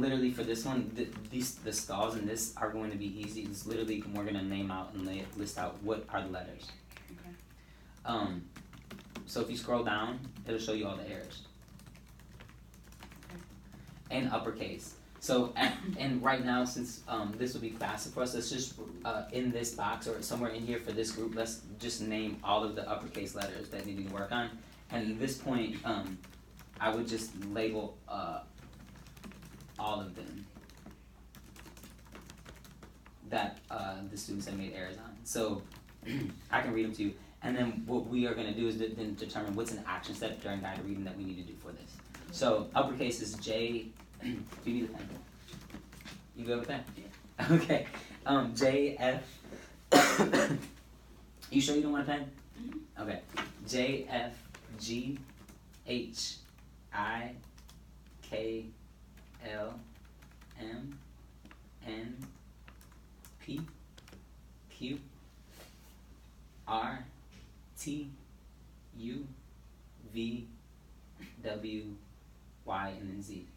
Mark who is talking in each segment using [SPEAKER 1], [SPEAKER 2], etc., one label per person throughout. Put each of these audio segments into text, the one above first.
[SPEAKER 1] And literally for this one, the stalls in this are going to be easy. It's literally, we're going to name out and list out what are the letters.
[SPEAKER 2] Okay.
[SPEAKER 1] So if you scroll down, it'll show you all the errors.
[SPEAKER 2] Okay.
[SPEAKER 1] And uppercase. So, and right now, since this will be classic for us, let's just, in this box or somewhere in here for this group, let's just name all of the uppercase letters that need to work on. And at this point, I would just label all of them that the students have made errors on. So, I can read them to you. And then what we are going to do is then determine what's an action step during guided reading that we need to do for this. So, uppercase is J. Do you need a pen? You good with that?
[SPEAKER 2] Yeah.
[SPEAKER 1] Okay. J, F. You sure you don't want a pen?
[SPEAKER 2] Mm-hmm.
[SPEAKER 1] Okay. J, F, G, H, I, K, L, M, N, P, Q, R, T, U, V, W, Y, and then Z.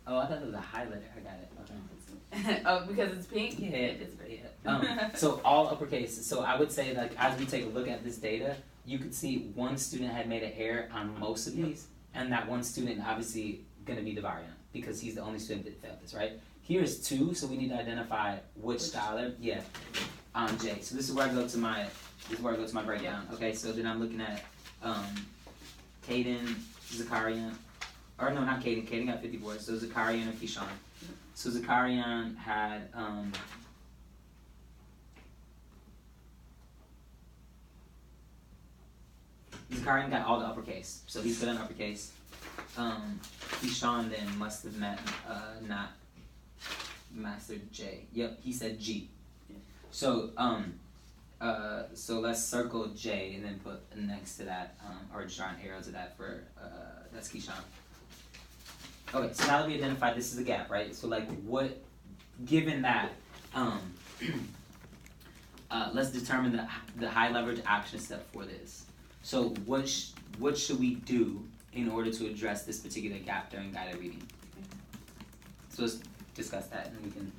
[SPEAKER 1] Oh, I thought it was a highlighter. I got it. Okay.
[SPEAKER 2] Oh, because it's pink?
[SPEAKER 1] Yeah,
[SPEAKER 2] It's great.
[SPEAKER 1] so all uppercase. So I would say, like, as we take a look at this data, you could see one student had made an error on most of these, and that one student obviously going to be Devarian because he's the only student that failed this, right? Here's two, so we need to identify which scholar. Yeah, on J. So this is where I go to my breakdown. Okay, so then I'm looking at Caden, Zakarian. Or no, not Caden. Caden got 54. So Zakarian and Keyshawn. So Zakarian had Zakarian got all the uppercase. So he's good in uppercase. Keyshawn then must have not mastered J. Yep, he said G.
[SPEAKER 2] Yeah.
[SPEAKER 1] So so let's circle J and then put next to that, or draw an arrow to that for that's Keyshawn. Okay, so now that we identified this is a gap, right? So like what, given that, let's determine the high leverage action step for this. So what should we do in order to address this particular gap during guided reading? So let's discuss that and we can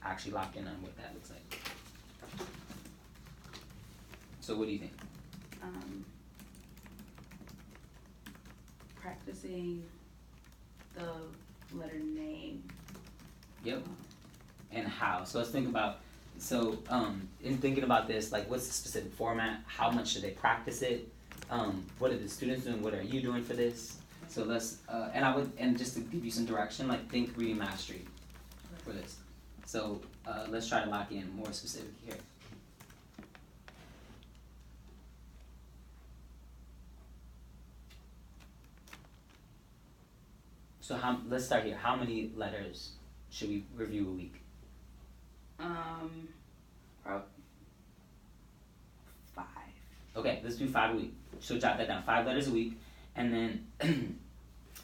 [SPEAKER 1] actually lock in on what that looks like. So what do you think?
[SPEAKER 2] Practicing the letter name.
[SPEAKER 1] Yep. And how. So let's think about, so in thinking about this, like what's the specific format? How much should they practice it? What are the students doing? What are you doing for this? So let's, and just to give you some direction, like think reading mastery for this. So let's try to lock in more specific here. So let's start here. How many letters should we review a week?
[SPEAKER 2] Probably 5.
[SPEAKER 1] Okay, let's do 5 a week. So jot that down. 5 letters a week, and then,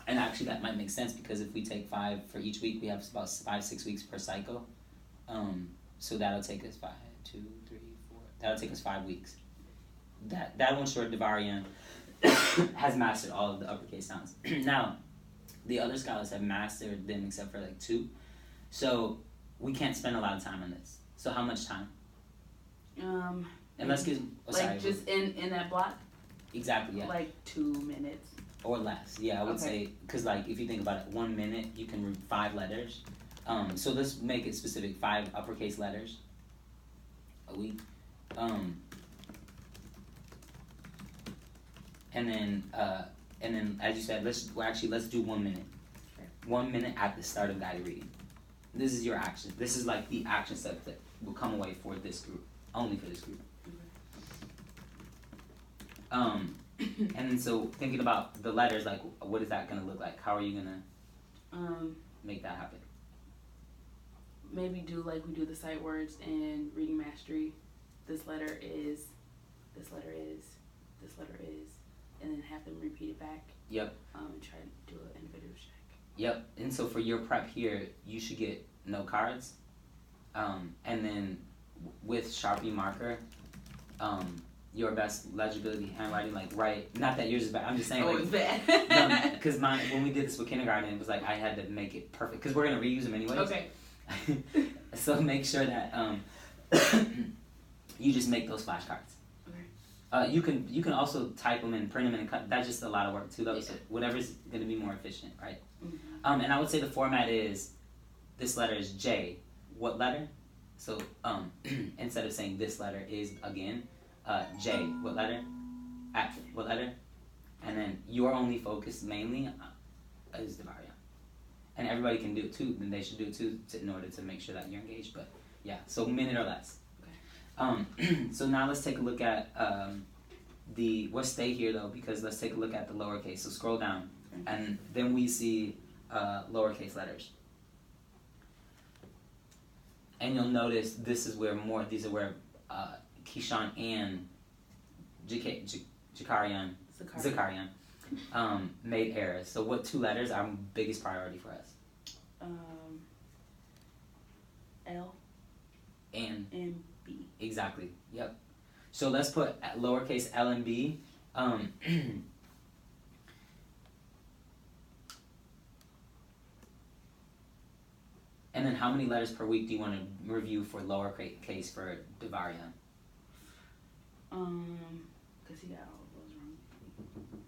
[SPEAKER 1] and actually that might make sense because if we take 5 for each week, we have about 5-6 weeks per cycle. So that'll take us 5, 2, 3, 4. That'll take us 5 weeks. That will ensure Devarian has mastered all of the uppercase sounds. Now, the other scholars have mastered them except for like 2. So we can't spend a lot of time on this. So how much time? And let's get
[SPEAKER 2] just in that block?
[SPEAKER 1] Exactly, yeah.
[SPEAKER 2] Like 2 minutes.
[SPEAKER 1] Or less, yeah, I would say, because like if you think about it, 1 minute you can read 5 letters. So let's make it specific, 5 uppercase letters a week. And then as you said, let's do 1 minute.
[SPEAKER 2] Sure.
[SPEAKER 1] 1 minute at the start of guided reading. This is your action. This is like the action step that will come away for this group, only for this group. And then so thinking about the letters, like what is that gonna look like? How are you gonna make that happen?
[SPEAKER 2] Maybe do like we do the sight words and reading mastery. This letter is, this letter is, this letter is, and then have them repeat it back.
[SPEAKER 1] Yep.
[SPEAKER 2] And try to do an individual check.
[SPEAKER 1] Yep. And so for your prep here, you should get note cards, and then with Sharpie marker, your best legibility handwriting, like write. Not that yours is bad. I'm just saying.
[SPEAKER 2] Oh,
[SPEAKER 1] like,
[SPEAKER 2] it's bad.
[SPEAKER 1] because when we did this with kindergarten, it was like I had to make it perfect because we're gonna reuse them anyways.
[SPEAKER 2] Okay.
[SPEAKER 1] So make sure that you just make those flashcards.
[SPEAKER 2] Okay.
[SPEAKER 1] You can also type them and print them and cut. That's just a lot of work too, though.
[SPEAKER 2] Yeah.
[SPEAKER 1] So whatever's gonna be more efficient, right?
[SPEAKER 2] Mm-hmm.
[SPEAKER 1] And I would say the format is this letter is J. What letter? So instead of saying this letter is again, J. What letter? At what letter? And then your only focus mainly is the Varia. And everybody can do it too. Then they should do it too in order to make sure that you're engaged. But yeah, so minute or less.
[SPEAKER 2] Okay.
[SPEAKER 1] So now let's take a look at we'll stay here though because let's take a look at the lowercase. So scroll down, and then we see lowercase letters. And you'll notice these are where Keyshawn and Zakarian made errors. So what two letters are biggest priority for us?
[SPEAKER 2] L
[SPEAKER 1] And
[SPEAKER 2] B.
[SPEAKER 1] Exactly. Yep. So let's put lowercase L and B. And then how many letters per week do you want to review for lowercase for Devarian?
[SPEAKER 2] Because he got all of those wrong.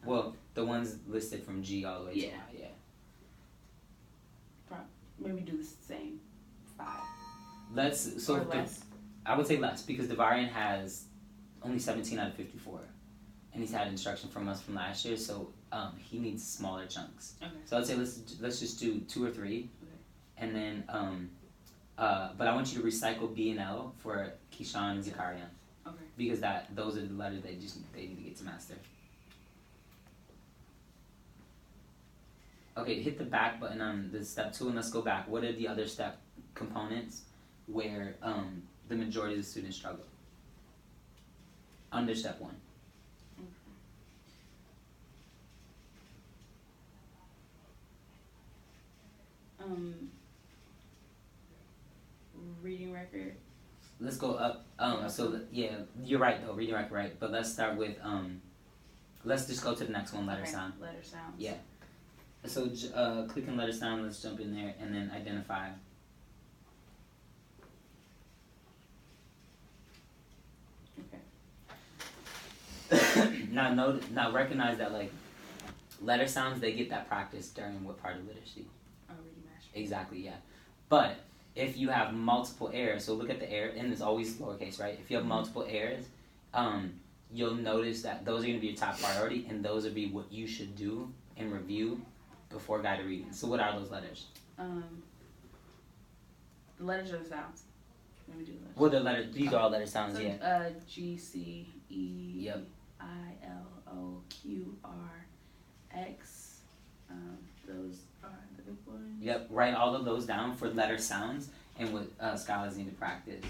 [SPEAKER 1] Well, the ones listed from G all the way to Y, yeah.
[SPEAKER 2] Maybe do the same 5.
[SPEAKER 1] Or less. I would say less because Devarian has only 17 out of 54, and he's had instruction from us from last year, so he needs smaller chunks.
[SPEAKER 2] Okay.
[SPEAKER 1] So I'd say let's just do 2 or 3,
[SPEAKER 2] okay.
[SPEAKER 1] And then but I want you to recycle B and L for Keyshawn and Zakarian.
[SPEAKER 2] Okay.
[SPEAKER 1] Because those are the letters they need to get to master. Okay, hit the back button on the step 2 and let's go back. What are the other step components where the majority of the students struggle? Under step 1.
[SPEAKER 2] Reading record.
[SPEAKER 1] Let's go up. Yeah, you're right though. Reading record, right? But let's start with let's just go to the next one. Letter sound.
[SPEAKER 2] Letter sounds.
[SPEAKER 1] Yeah. So click on letter sound. Let's jump in there and then identify.
[SPEAKER 2] Okay.
[SPEAKER 1] Now recognize that like letter sounds, they get that practice during what part of literacy?
[SPEAKER 2] Reading mastery.
[SPEAKER 1] Exactly, yeah. But if you have multiple errors, so look at the error, and it's always lowercase, right? If you have multiple errors, you'll notice that those are going to be your top priority, and those will be what you should do and review before guided reading. So what are those letters?
[SPEAKER 2] The letters are the sounds. Let me do the letters.
[SPEAKER 1] Well, the letters, these are all letter sounds,
[SPEAKER 2] so,
[SPEAKER 1] yeah.
[SPEAKER 2] G, C, E,
[SPEAKER 1] yep.
[SPEAKER 2] I, L, O, Q, R, X. Those are the big ones.
[SPEAKER 1] Yep, write all of those down for letter sounds and what scholars need to practice.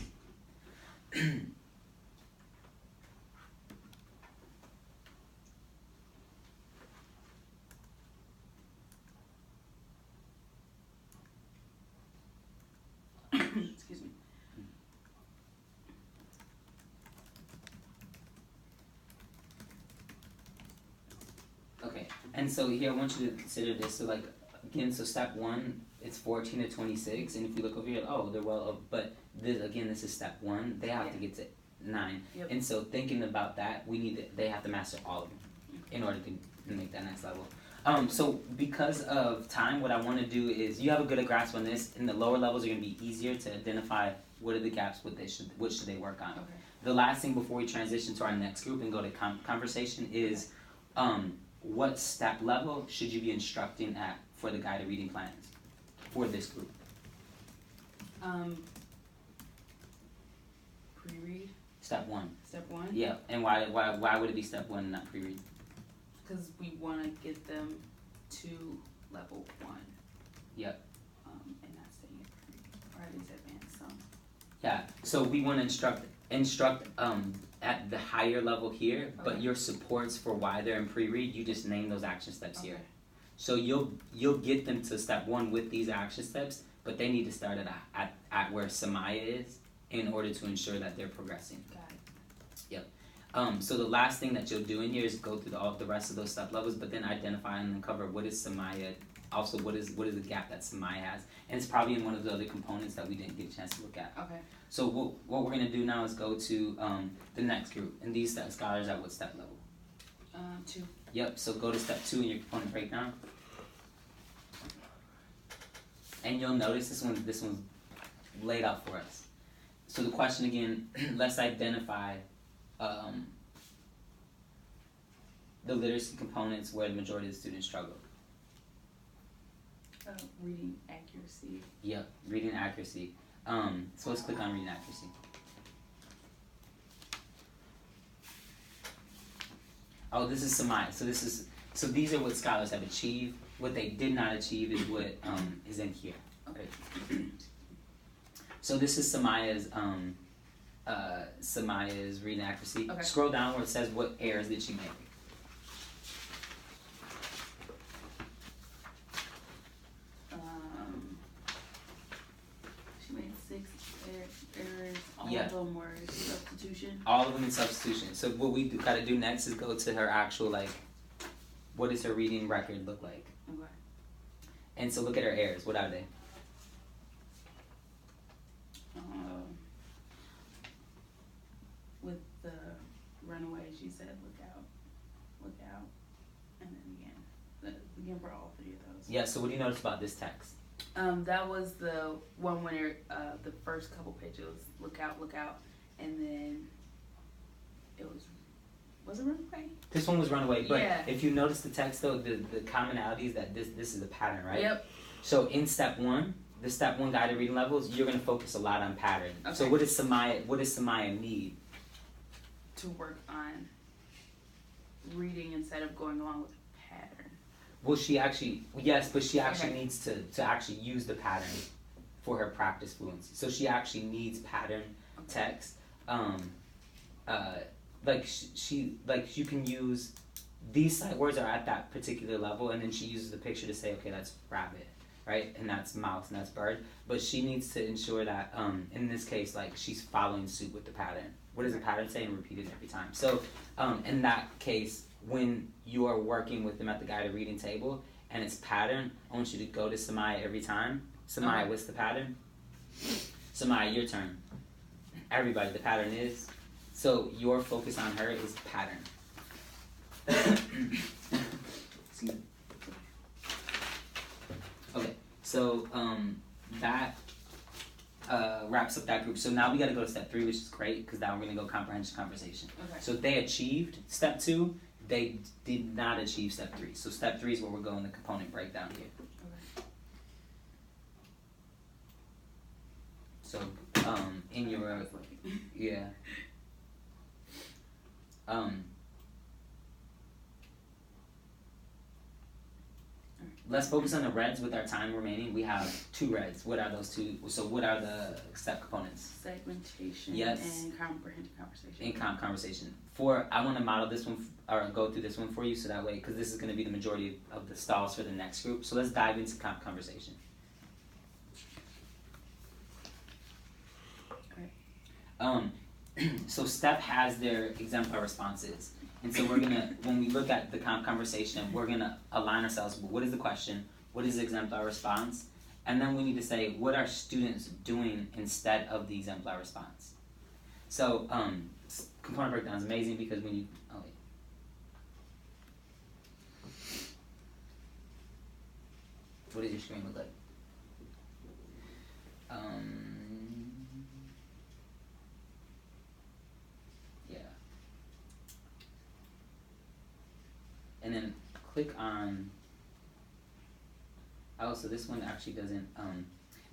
[SPEAKER 2] Excuse me.
[SPEAKER 1] Okay, and so here I want you to consider this. So like again, so step 1, it's 14 to 26, and if you look over here, oh, they're well, but this is step 1. They have to get to 9,
[SPEAKER 2] Yep.
[SPEAKER 1] and so thinking about that, they have to master all of them in order to make that next level. So because of time, what I want to do is you have a good grasp on this, and the lower levels are going to be easier to identify what are the gaps, what should they work on.
[SPEAKER 2] Okay.
[SPEAKER 1] The last thing before we transition to our next group and go to conversation is what step level should you be instructing at for the guided reading plans for this group?
[SPEAKER 2] Pre-read.
[SPEAKER 1] Step 1.
[SPEAKER 2] Step 1.
[SPEAKER 1] Yeah, and why would it be step 1 and not pre-read?
[SPEAKER 2] Because we want to get them to level 1.
[SPEAKER 1] Yep.
[SPEAKER 2] And not staying at pre, or at least advanced some.
[SPEAKER 1] Yeah. So we want to instruct at the higher level here, but your supports for why they're in pre-read, you just name those action steps here. So you'll get them to step 1 with these action steps, but they need to start at where Samaya is in order to ensure that they're progressing.
[SPEAKER 2] Got it.
[SPEAKER 1] Yep. So the last thing that you'll do in here is go through all the rest of those step levels, but then identify and uncover what is Samaya. Also, what is the gap that Samaya has, and it's probably in one of the other components that we didn't get a chance to look at.
[SPEAKER 2] Okay.
[SPEAKER 1] So what we're gonna do now is go to the next group, and these scholars at what step level?
[SPEAKER 2] 2.
[SPEAKER 1] Yep. So go to step 2 in your component breakdown, and you'll notice this one's laid out for us. So the question again, let's identify the literacy components where the majority of the students struggle.
[SPEAKER 2] Reading accuracy.
[SPEAKER 1] Yep, reading accuracy. So let's click on reading accuracy. Oh, this is Samaya. So these are what scholars have achieved. What they did not achieve is what is in here. Okay. So this is Samaya's reading accuracy.
[SPEAKER 2] Okay.
[SPEAKER 1] Scroll down where it says what errors did she make.
[SPEAKER 2] She made 6 errors. All
[SPEAKER 1] Yeah.
[SPEAKER 2] of them were substitution.
[SPEAKER 1] All of them in substitution. So what we gotta do next is go to her actual what does her reading record look like?
[SPEAKER 2] Okay.
[SPEAKER 1] And so look at her errors. What are they?
[SPEAKER 2] With the runaway, she said, look out, and then again for all 3 of those.
[SPEAKER 1] Yeah. So what do you notice about this text?
[SPEAKER 2] That was the one where the first couple pages, look out, and then it was it runaway?
[SPEAKER 1] This one was runaway, but
[SPEAKER 2] Yeah.
[SPEAKER 1] if you notice the text though, the commonality is that this is a pattern, right?
[SPEAKER 2] Yep.
[SPEAKER 1] So in step 1, the step 1 guided reading levels, you're gonna focus a lot on pattern.
[SPEAKER 2] Okay.
[SPEAKER 1] So what does Samaya need?
[SPEAKER 2] To work on reading instead of going along with the pattern.
[SPEAKER 1] Well, she actually
[SPEAKER 2] Okay.
[SPEAKER 1] needs to actually use the pattern for her practice fluency. So she actually needs pattern text. You can use these sight words are at that particular level, and then she uses the picture to say, okay, that's rabbit, right, and that's mouse, and that's bird. But she needs to ensure that in this case, she's following suit with the pattern. What does the pattern say, and repeat it every time. So in that case, when you are working with them at the guided reading table and it's pattern, I want you to go to Samaya every time. Samaya, what's the pattern? Samaya, your turn. Everybody, the pattern is. So your focus on her is pattern. Excuse me. Okay, so that wraps up that group. So now we got to go to step 3, which is great because now we're going to go comprehension conversation.
[SPEAKER 2] Okay.
[SPEAKER 1] So they achieved step 2. They did not achieve step 3. So step 3 is where we're going the component breakdown here.
[SPEAKER 2] Okay.
[SPEAKER 1] So in your yeah. Let's focus on the reds with our time remaining. We have 2 reds. What are those 2? So what are the step components?
[SPEAKER 2] Segmentation.
[SPEAKER 1] Yes.
[SPEAKER 2] And comprehensive conversation.
[SPEAKER 1] In conversation. I want to model this one or go through this one for you so that way, because this is going to be the majority of the stalls for the next group. So let's dive into conversation. So STEP has their exemplar responses. And so we're gonna, when we look at the conversation, we're gonna align ourselves with what is the question, what is the exemplar response, and then we need to say what are students doing instead of the exemplar response. So component breakdown is amazing because when you, what does your screen look like? And then click on, so this one actually doesn't,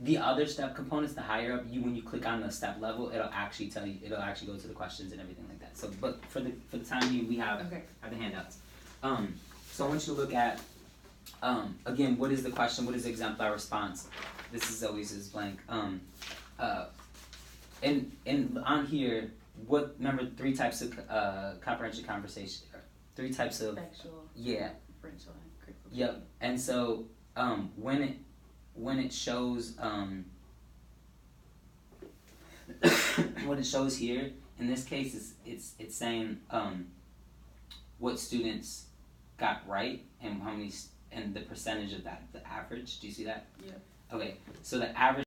[SPEAKER 1] the other step components, the higher up, when you click on the step level, it'll actually tell you, it'll actually go to the questions and everything like that. So, but for the time being, we have the handouts. So I want you to look at, again, what is the question, what is the exemplar response? This is always is blank. And on here, remember 3 types of comprehension conversation, 3 types of
[SPEAKER 2] factual,
[SPEAKER 1] yeah,
[SPEAKER 2] differential, and critical.
[SPEAKER 1] Yep. And so when it shows what it shows here in this case, it's saying what students got right and how many and the percentage of that, the average. Do you see that?
[SPEAKER 2] Yeah.
[SPEAKER 1] Okay, so the average